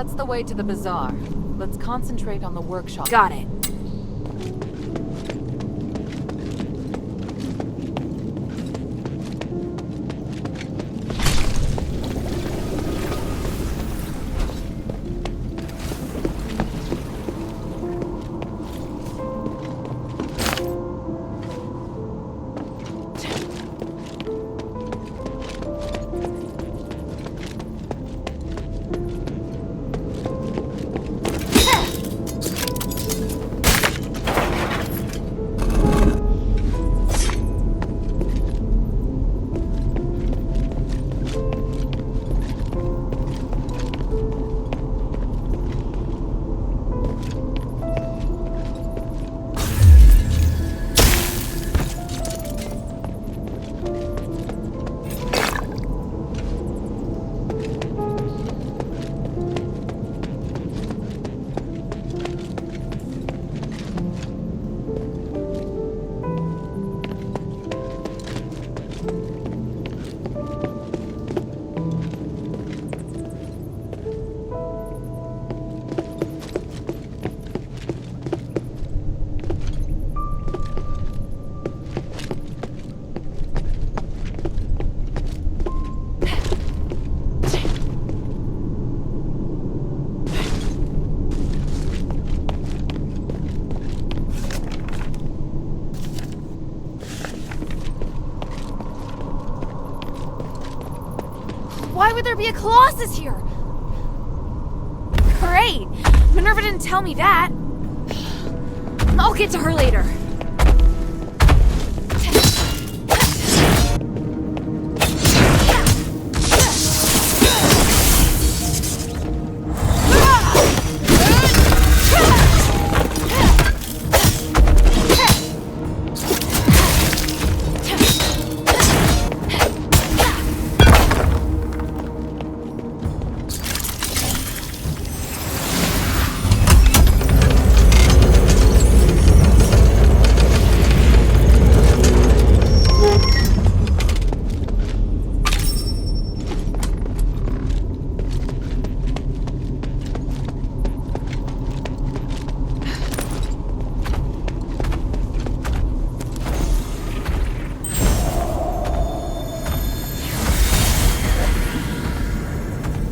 That's the way to the bazaar. Let's concentrate on the workshop. Got it. Why would there be a Colossus here? Great! Minerva didn't tell me that. I'll get to her later.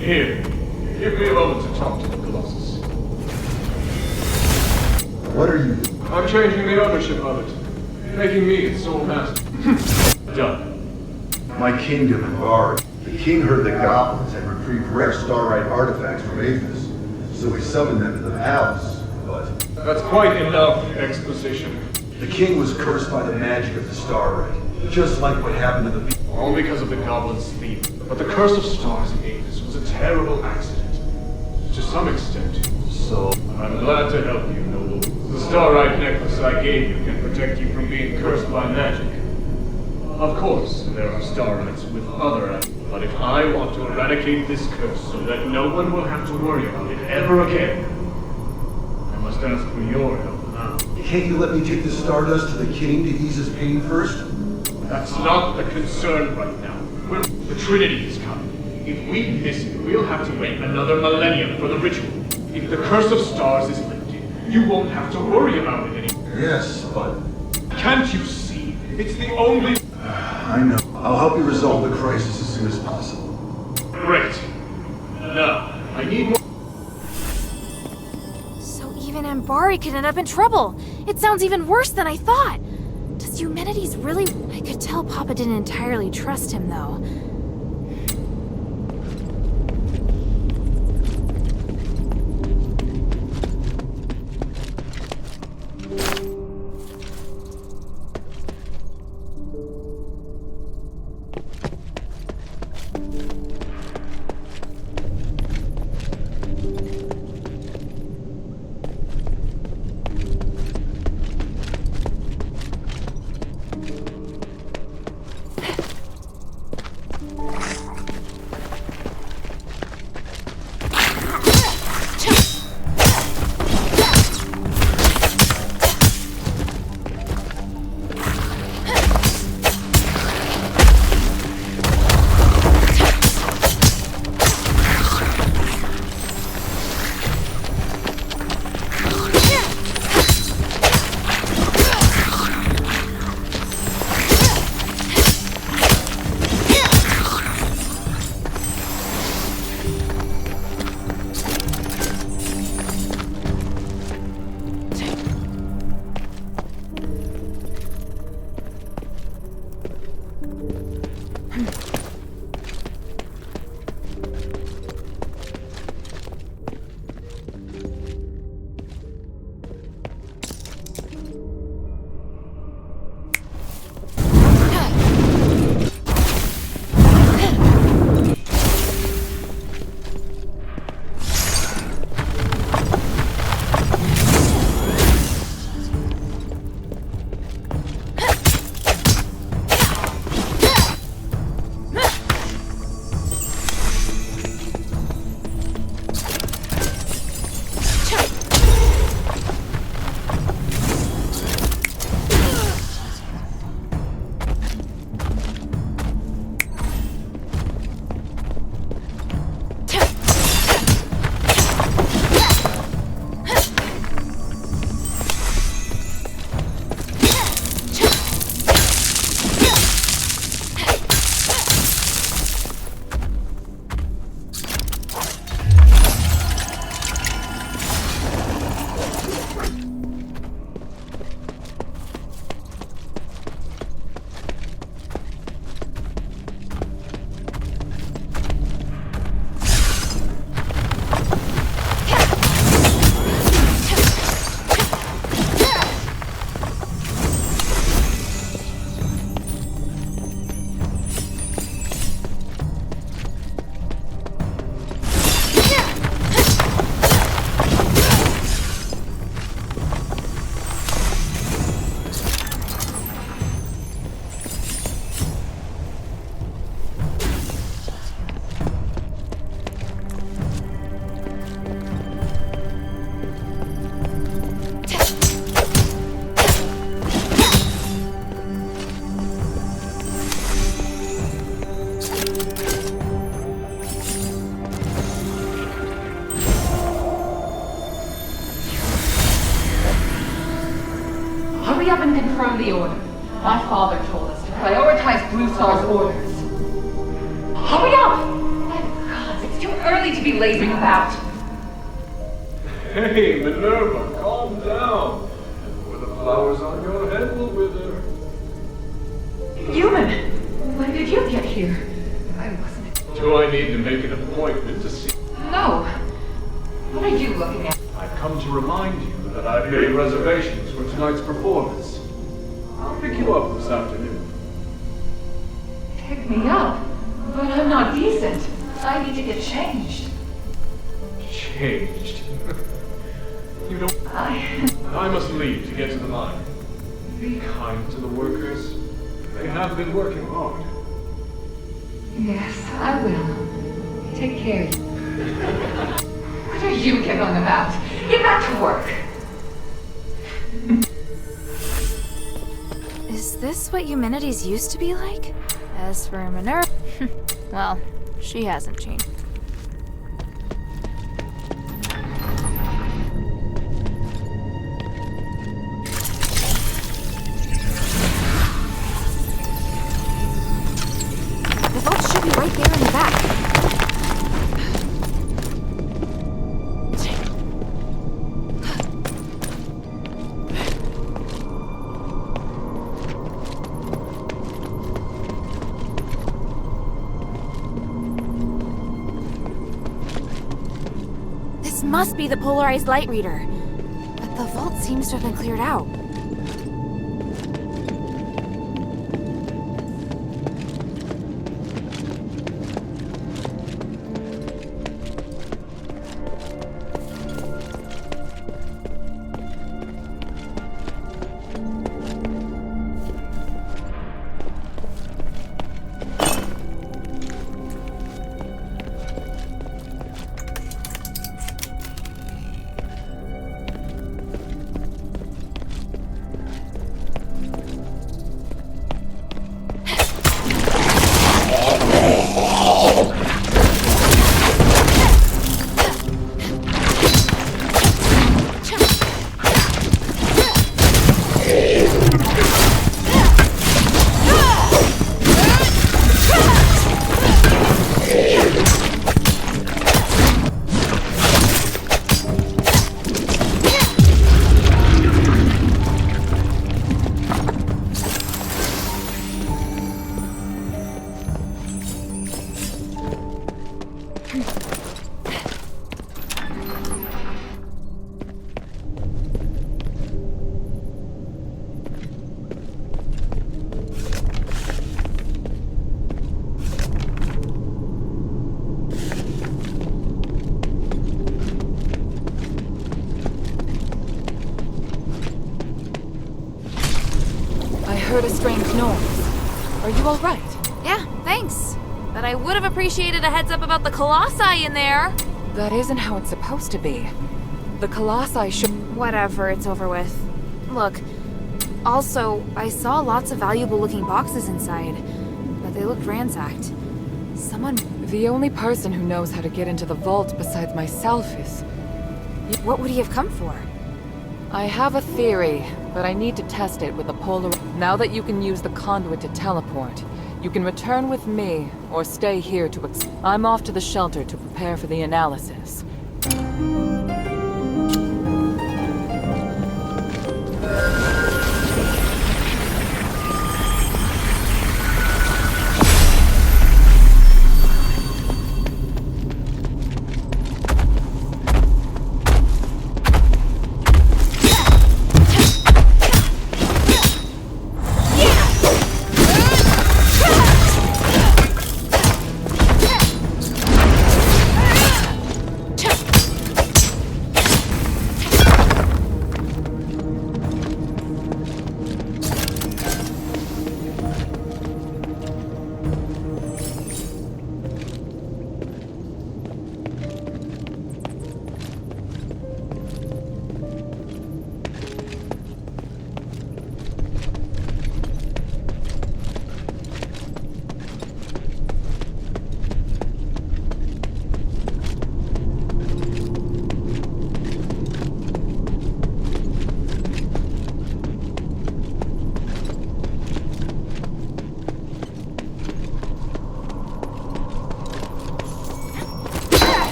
Here, give me a moment to talk to the Colossus. What are you? I'm changing the ownership of it, making me its sole master. Done. My kingdom, Embarque. The king heard the goblins had retrieved rare starlight artifacts from Aphes, so he summoned them to the palace, but... That's quite enough exposition. The king was cursed by the magic of the starlight, just like what happened to the people. All because of the goblin's thief. But the curse of stars in Aphes was a terrible accident. To some extent. So, I'm glad to help you, noble. The starlight necklace I gave you can protect you from being cursed by magic. Of course, there are starlights with other actions, but if I want to eradicate this curse so that no one will have to worry about it ever again, I must ask for your help now. Can't you let me take the stardust to the king to ease his pain first? That's not the concern right now. The Trinity is coming. If we miss it, we'll have to wait another millennium for the ritual. If the curse of stars is lifted, you won't have to worry about it anymore. Yes, but... Can't you see? It's the only... I know. I'll help you resolve the crisis as soon as possible. Great. Now, I need more... So even Embarque could end up in trouble. It sounds even worse than I thought. Does Eumenides really... I could tell Papa didn't entirely trust him, though. Hurry up and confirm the order. My father told us to prioritize Blue Star's orders. Hurry up! My God, it's too early to be lazing about. Hey, Minerva, calm down. Or the flowers on your head will wither. Human, when did you get here? I wasn't... Do I need to make an appointment to see? No. What are you looking at? I've come to remind you that I've made reservations for tonight's performance. I'll pick you up this afternoon. Pick me up? But I'm not decent. I need to get changed. Changed? You don't... I must leave to get to the mine. Be kind to the workers. They have been working hard. Yes, I will. Take care. What are you giggling about? Get back to work. Is this what Eumenides used to be like? As for Minerva, well, she hasn't changed. The vault should be right there in the back. This must be the polarized light reader. But the vault seems to have been cleared out. you all right? Yeah, thanks. But I would have appreciated a heads up about the colossi in there. That isn't how it's supposed to be. The colossi should... Whatever, it's over with. Look, also, I saw lots of valuable-looking boxes inside, but they looked ransacked. Someone... The only person who knows how to get into the vault besides myself is... What would he have come for? I have a theory, but I need to test it with a polar... Now that you can use the conduit to teleport, you can return with me, or stay here to I'm off to the shelter to prepare for the analysis.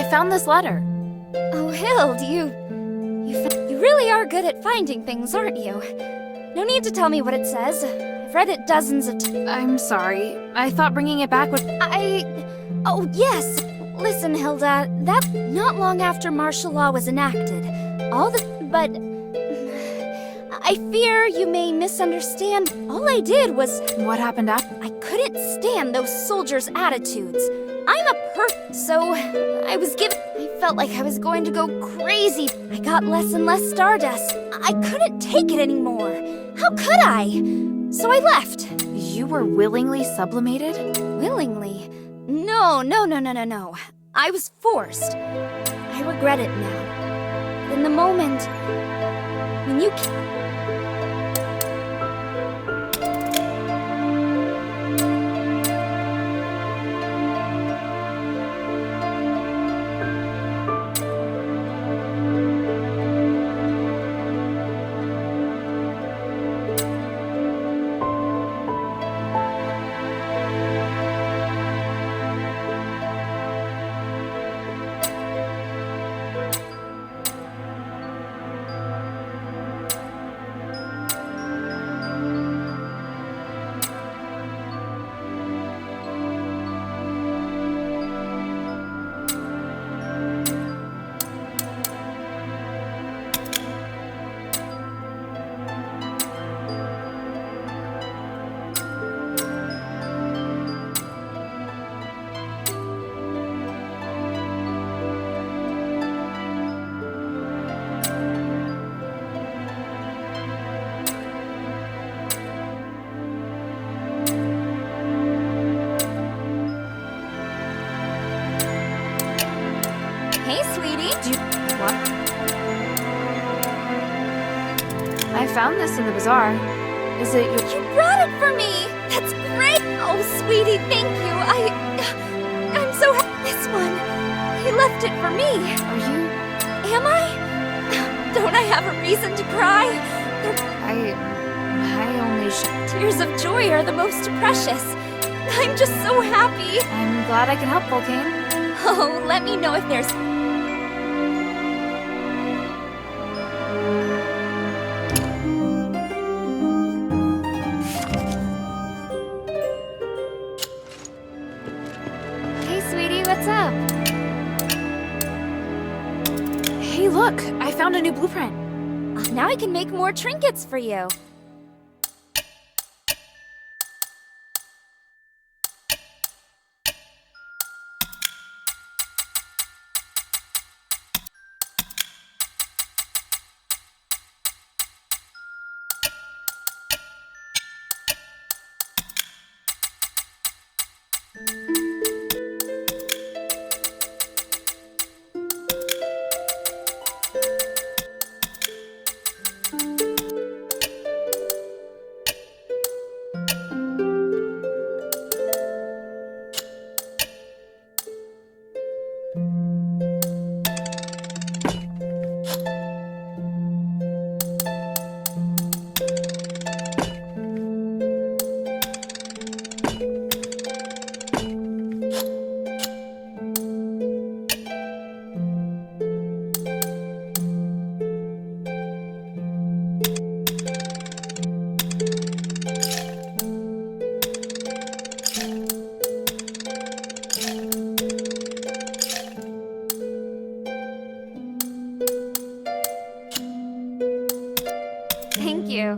found this letter. Oh, Hild, you really are good at finding things, aren't you? No need to tell me what it says. I've read it dozens of times. I'm sorry. I thought bringing it back would... Oh, yes! Listen, Hilda, that not long after martial law was enacted, but... I fear you may misunderstand. All I did was... What happened after? I couldn't stand those soldiers' attitudes. I'm so I felt like I was going to go crazy. I got less and less stardust. I couldn't take it anymore. How could I? So I left. You were willingly sublimated? Willingly? No. I was forced. I regret it now. But in the moment, when you... Hey, sweetie. What? I found this in the bazaar. Is it your... You brought it for me! That's great! Oh, sweetie, thank you. I'm so happy. This one. He left it for me. Are you... Am I? Don't I have a reason to cry? I only Tears of joy are the most precious. I'm just so happy. I'm glad I can help, Volcane. Oh, let me know if there's... Hey, sweetie, what's up? Hey, look! I found a new blueprint. Now I can make more trinkets for you. Thank you.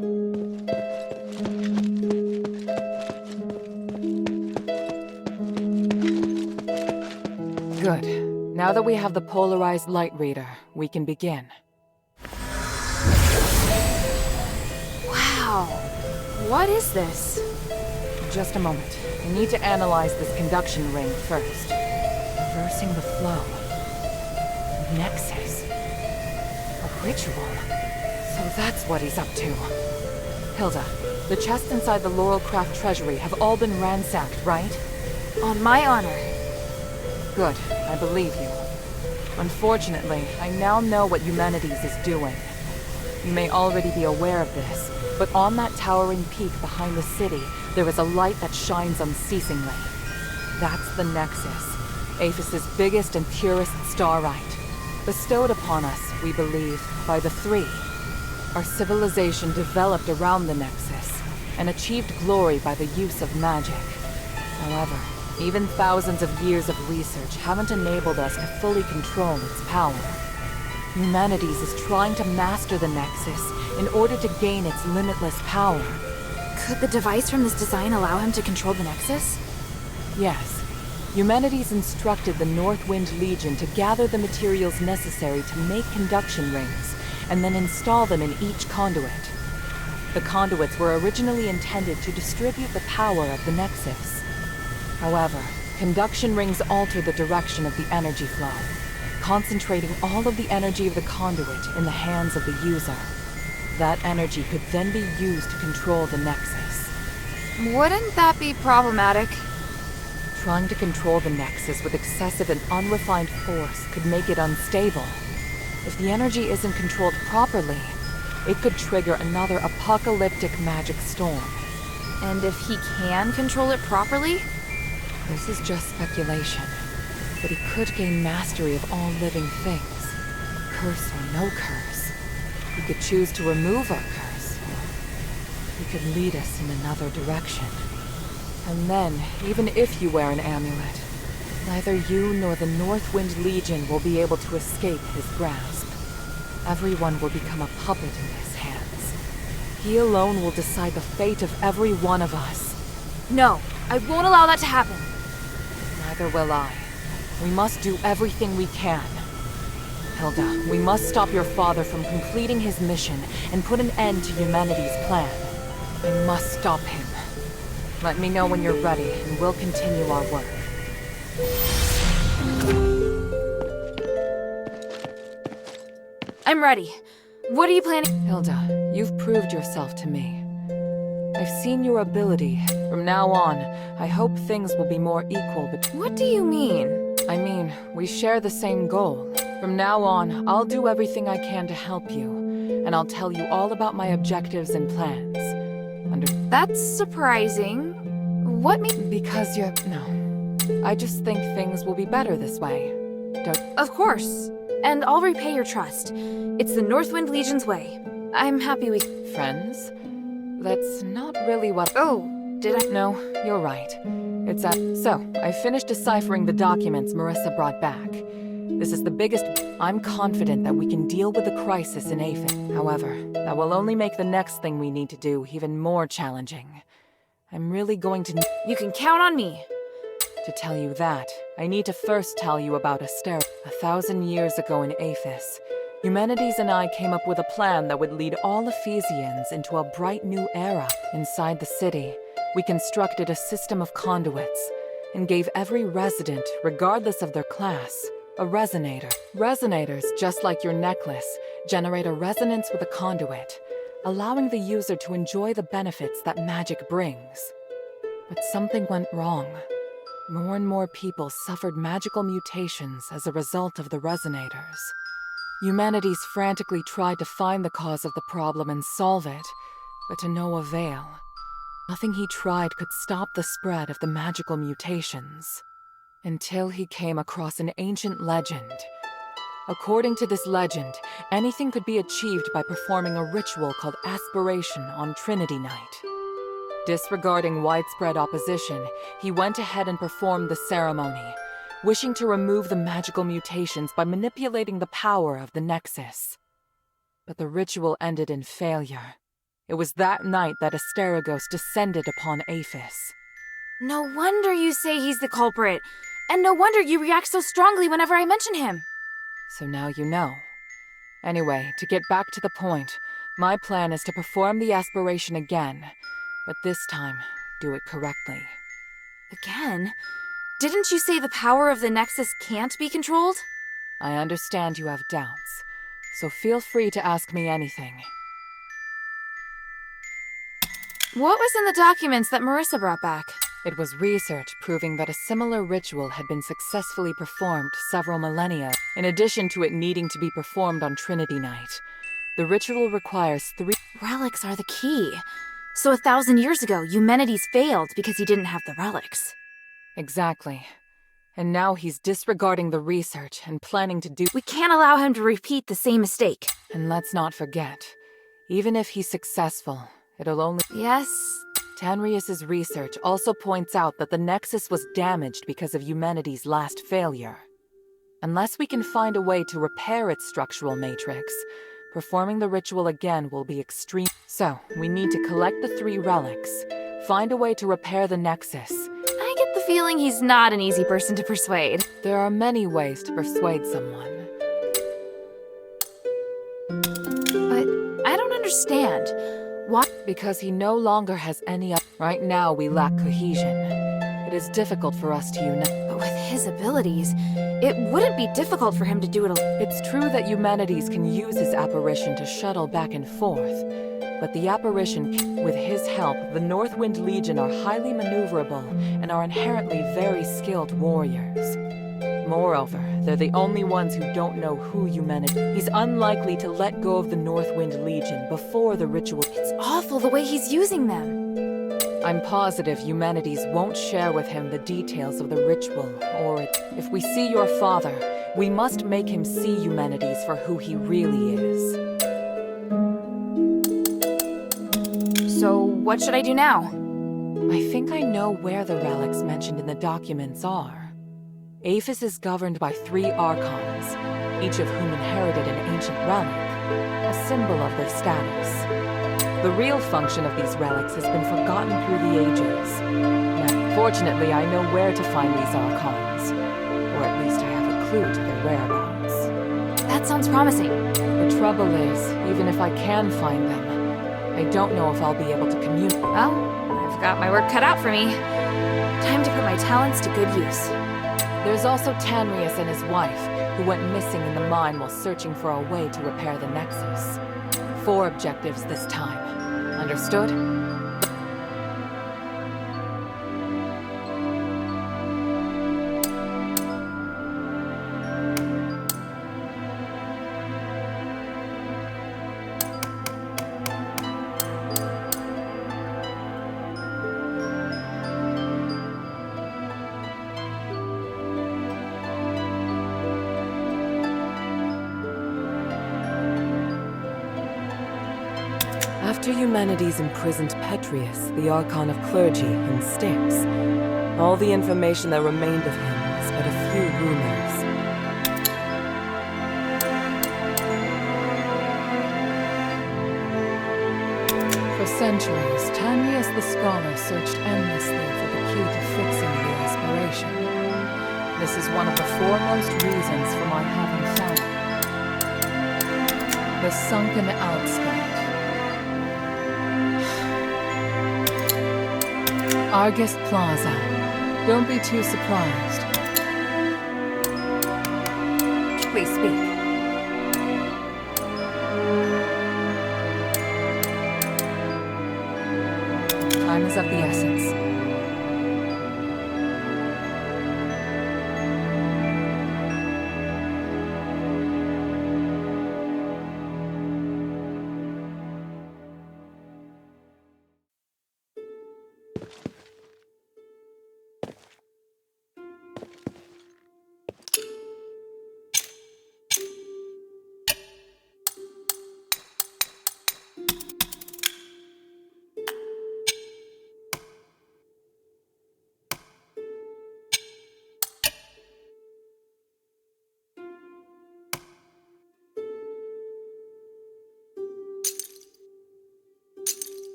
Good. Now that we have the polarized light reader, we can begin. Wow. What is this? Just a moment. I need to analyze this conduction ring first. Reversing the flow. Nexus. A ritual. So that's what he's up to. Hilda, the chests inside the Laurelcraft treasury have all been ransacked, right? On my honor. Good. I believe you. Unfortunately, I now know what Humanities is doing. You may already be aware of this, but on that towering peak behind the city, there is a light that shines unceasingly. That's the Nexus. Aphes' biggest and purest starlight, bestowed upon us, we believe, by the Three. Our civilization developed around the Nexus, and achieved glory by the use of magic. However, even thousands of years of research haven't enabled us to fully control its power. Humanities is trying to master the Nexus in order to gain its limitless power. Could the device from this design allow him to control the Nexus? Yes. Humanities instructed the Northwind Legion to gather the materials necessary to make conduction rings, and then install them in each conduit. The conduits were originally intended to distribute the power of the Nexus. However, conduction rings alter the direction of the energy flow, concentrating all of the energy of the conduit in the hands of the user. That energy could then be used to control the Nexus. Wouldn't that be problematic? Trying to control the Nexus with excessive and unrefined force could make it unstable. If the energy isn't controlled properly, it could trigger another apocalyptic magic storm. And if he can control it properly? This is just speculation, but he could gain mastery of all living things, curse or no curse. He could choose to remove our curse, or he could lead us in another direction. And then, even if you wear an amulet, neither you nor the Northwind Legion will be able to escape his grasp. Everyone will become a puppet in his hands. He alone will decide the fate of every one of us. No, I won't allow that to happen. Neither will I. We must do everything we can. Hilda, we must stop your father from completing his mission and put an end to humanity's plan. We must stop him. Let me know when you're ready, and we'll continue our work. I'm ready. What are you planning? Hilda, you've proved yourself to me. I've seen your ability. From now on, I hope things will be more equal between... What do you mean? I mean, we share the same goal. From now on, I'll do everything I can to help you, and I'll tell you all about my objectives and plans. That's surprising. What Because you're... No. I just think things will be better this way. Of course. And I'll repay your trust. It's the Northwind Legion's way. I'm happy we... Friends? That's not really what... Oh, did I... No, you're right. It's So, I finished deciphering the documents Marissa brought back. This is the biggest... I'm confident that we can deal with the crisis in Aphes. However, that will only make the next thing we need to do even more challenging. I'm really going to... You can count on me. To tell you that, I need to first tell you about Asterigos. 1,000 years ago in Aphes, Humanities and I came up with a plan that would lead all Ephesians into a bright new era. Inside the city, we constructed a system of conduits and gave every resident, regardless of their class, a resonator. Resonators, just like your necklace, generate a resonance with a conduit, allowing the user to enjoy the benefits that magic brings. But something went wrong. More and more people suffered magical mutations as a result of the resonators. Humanities frantically tried to find the cause of the problem and solve it, but to no avail. Nothing he tried could stop the spread of the magical mutations. Until he came across an ancient legend. According to this legend, anything could be achieved by performing a ritual called aspiration on Trinity Night. Disregarding widespread opposition, he went ahead and performed the ceremony, wishing to remove the magical mutations by manipulating the power of the Nexus. But the ritual ended in failure. It was that night that Asterigos descended upon Aphes. No wonder you say he's the culprit. And no wonder you react so strongly whenever I mention him. So now you know. Anyway, to get back to the point, my plan is to perform the aspiration again, but this time, do it correctly. Again? Didn't you say the power of the Nexus can't be controlled? I understand you have doubts, so feel free to ask me anything. What was in the documents that Marissa brought back? It was research proving that a similar ritual had been successfully performed several millennia, in addition to it needing to be performed on Trinity Night. The ritual requires 3... Relics are the key. So 1,000 years ago, Humanities failed because he didn't have the relics. Exactly. And now he's disregarding the research and planning to do... We can't allow him to repeat the same mistake. And let's not forget, even if he's successful, it'll only... Yes? Tanrius's research also points out that the Nexus was damaged because of humanity's last failure. Unless we can find a way to repair its structural matrix, performing the ritual again will be extreme. So, we need to collect the 3 relics, find a way to repair the Nexus. I get the feeling he's not an easy person to persuade. There are many ways to persuade someone. But I don't understand. Why? Because he no longer has any... Right now, we lack cohesion. It is difficult for us to unite. But with his abilities, it wouldn't be difficult for him to do it alone. It's true that humanities can use his apparition to shuttle back and forth, but the apparition, with his help, the Northwind Legion are highly maneuverable and are inherently very skilled warriors. Moreover, they're the only ones who don't know who humanity. He's unlikely to let go of the Northwind Legion before the ritual. It's awful the way he's using them. I'm positive humanities won't share with him the details of the ritual, or if we see your father, we must make him see humanities for who he really is. So, what should I do now? I think I know where the relics mentioned in the documents are. Aphes is governed by 3 archons, each of whom inherited an ancient relic, a symbol of their status. The real function of these relics has been forgotten through the ages. Now, fortunately, I know where to find these archons, or at least I have a clue to their whereabouts. That sounds promising. The trouble is, even if I can find them, I don't know if I'll be able to communicate. Well, I've got my work cut out for me. Time to put my talents to good use. There's also Tanrius and his wife, who went missing in the mine while searching for a way to repair the Nexus. 4 objectives this time. Understood? After humanities imprisoned Petrius, the Archon of Clergy, in Styx, all the information that remained of him was but a few rumors. For centuries, Tanrius the Scholar searched endlessly for the key to fixing the aspiration. This is one of the foremost reasons for my having found it. The sunken outskirt. Argus Plaza. Don't be too surprised. Please speak. Time is of the essence.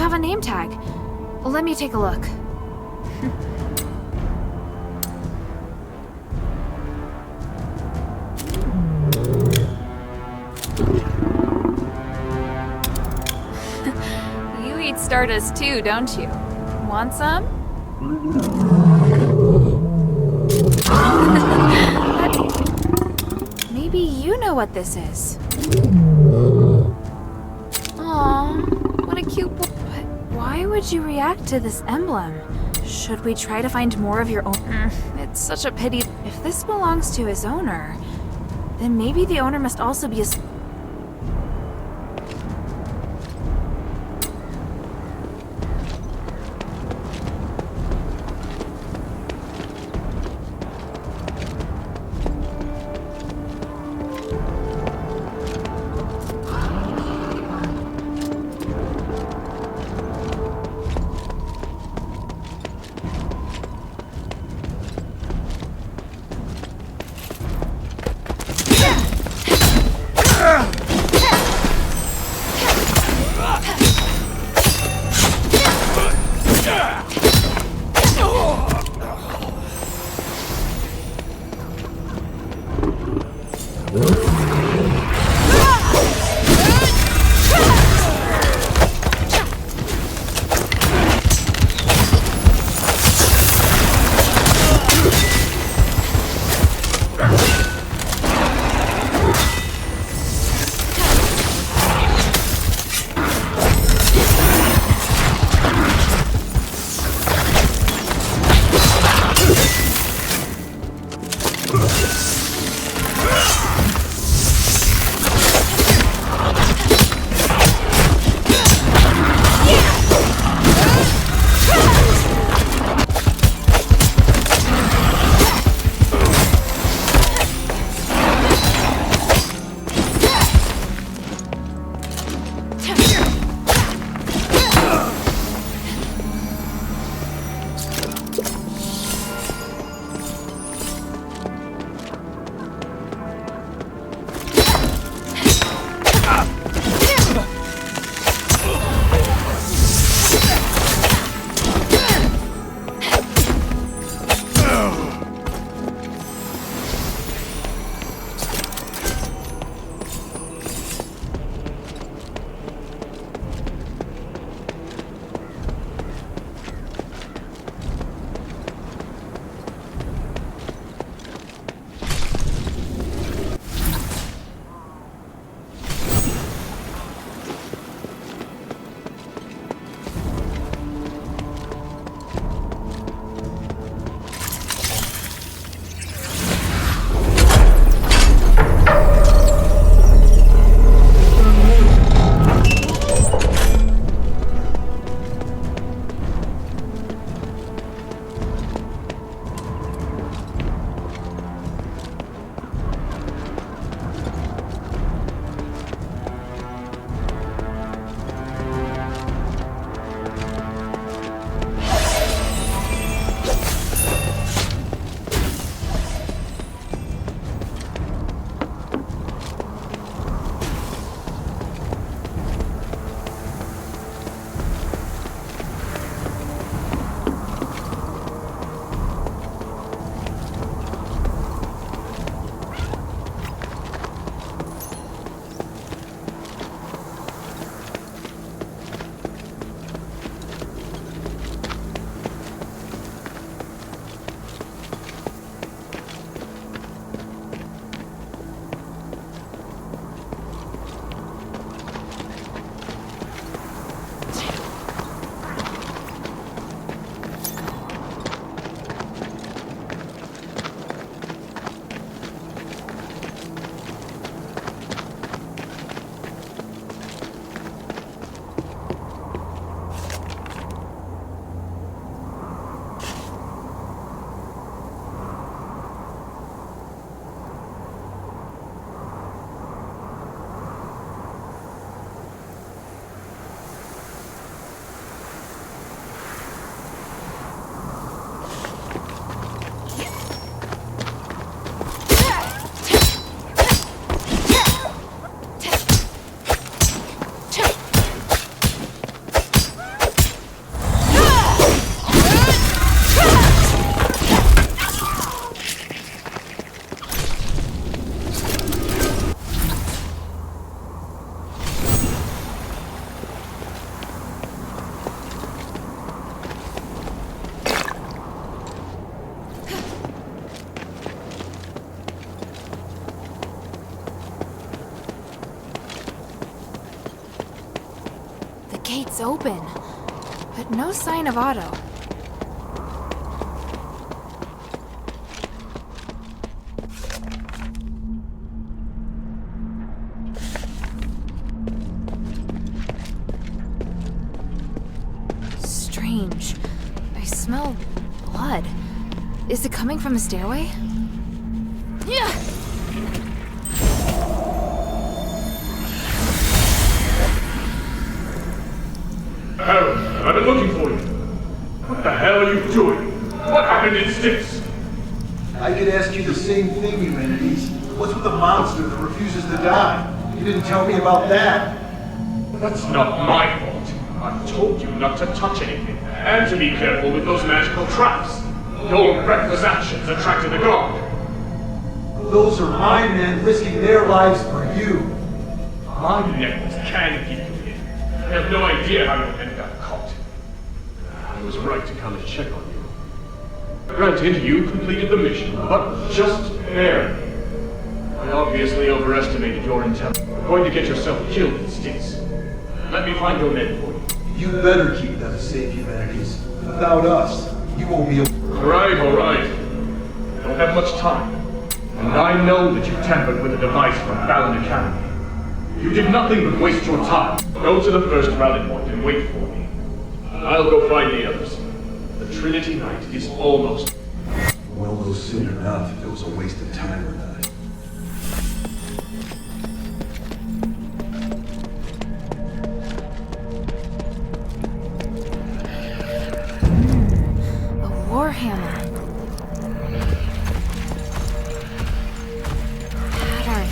have a name tag. Let me take a look. You eat Stardust too, don't you? Want some? Maybe you know what this is. Aww, what a cute boy. But why would you react to this emblem? Should we try to find more of your own? It's such a pity. If this belongs to his owner, then maybe the owner must also be a... gate's open, but no sign of Otto. Strange. I smell blood. Is it coming from the stairway? Yeah. Harold, I've been looking for you. What the hell are you doing? What happened in Styx? I could ask you the same thing, Humanities. What's with the monster that refuses to die? You didn't tell me about that. That's not my fault. I told you not to touch anything, and to be careful with those magical traps. Your reckless actions attracted the guard. Those are my men risking their lives for you. My necklace can keep you in. I have no idea how your men got caught. I was right to come and check on you. Granted, you completed the mission, but just barely. I obviously overestimated your intelligence. You're going to get yourself killed in Styx. Let me find your men for you. You better keep them safe, Humanities. Without us, you won't be able. All right. Don't have much time. And I know that you tampered with a device from Fallon Academy. You did nothing but waste your time. Go to the first rally point and wait for me. I'll go find the others. The Trinity Night is almost... We'll know soon enough if it was a waste of time or not. Warhammer. Pattern.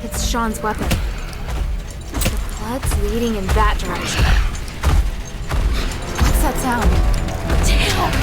It's Sean's weapon. The blood's leading in that direction. What's that sound? Damn!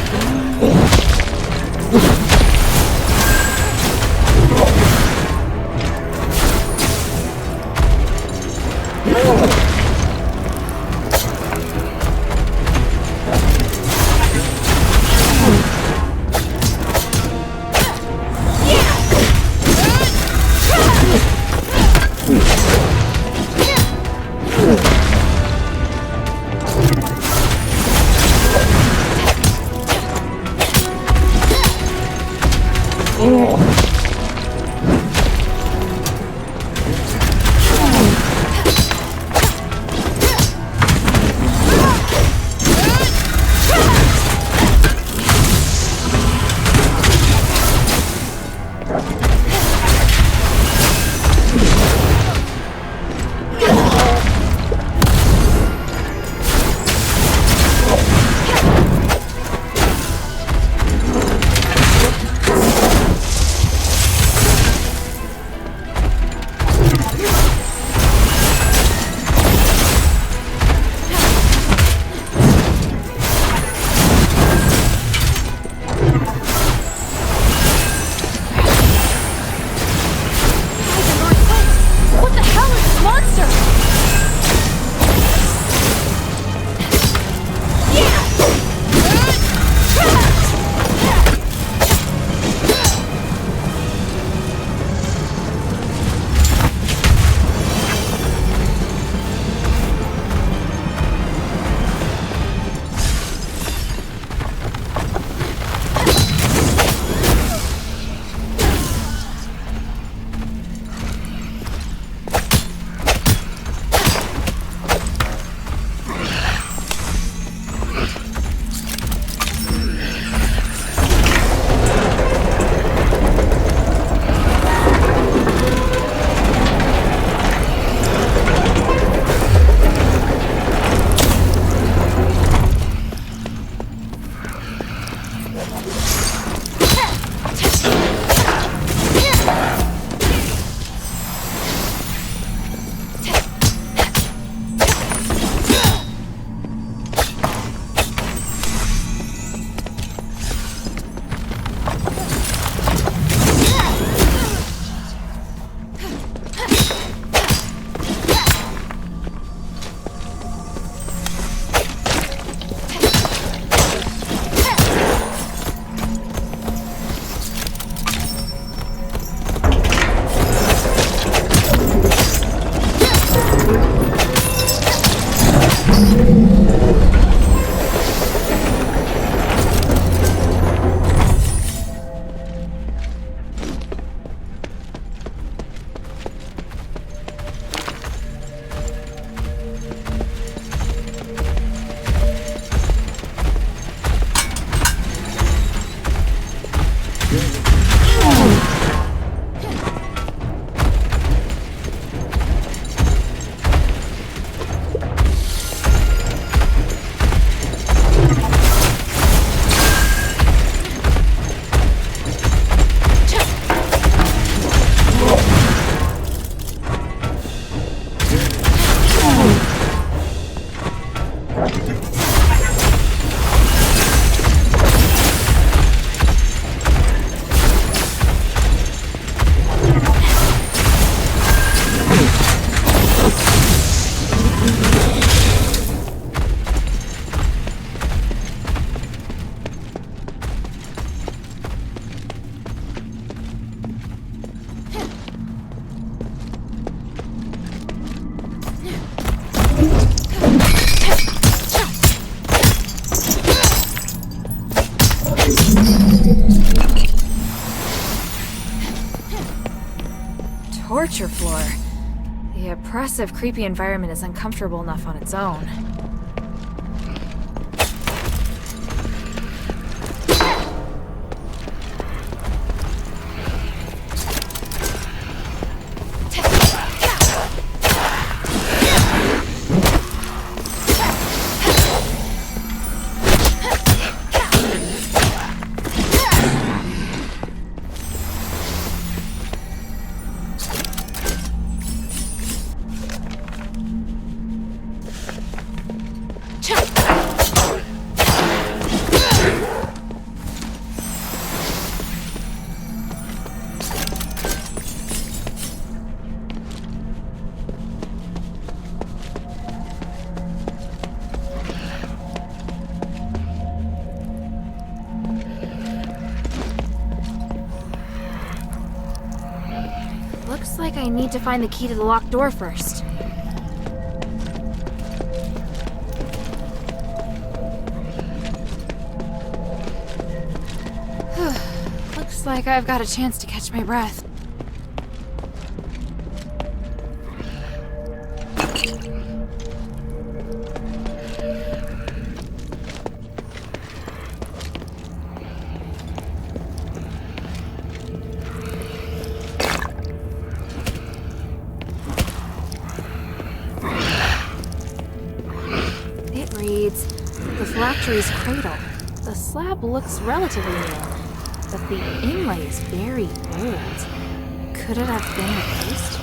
Torture floor. The oppressive, creepy environment is uncomfortable enough on its own. Looks like I need to find the key to the locked door first. Looks like I've got a chance to catch my breath. The phylactery's cradle. The slab looks relatively new, but the inlay is very old. Could it have been replaced?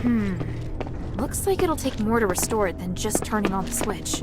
Looks like it'll take more to restore it than just turning on the switch.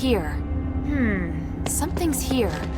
here. Something's here.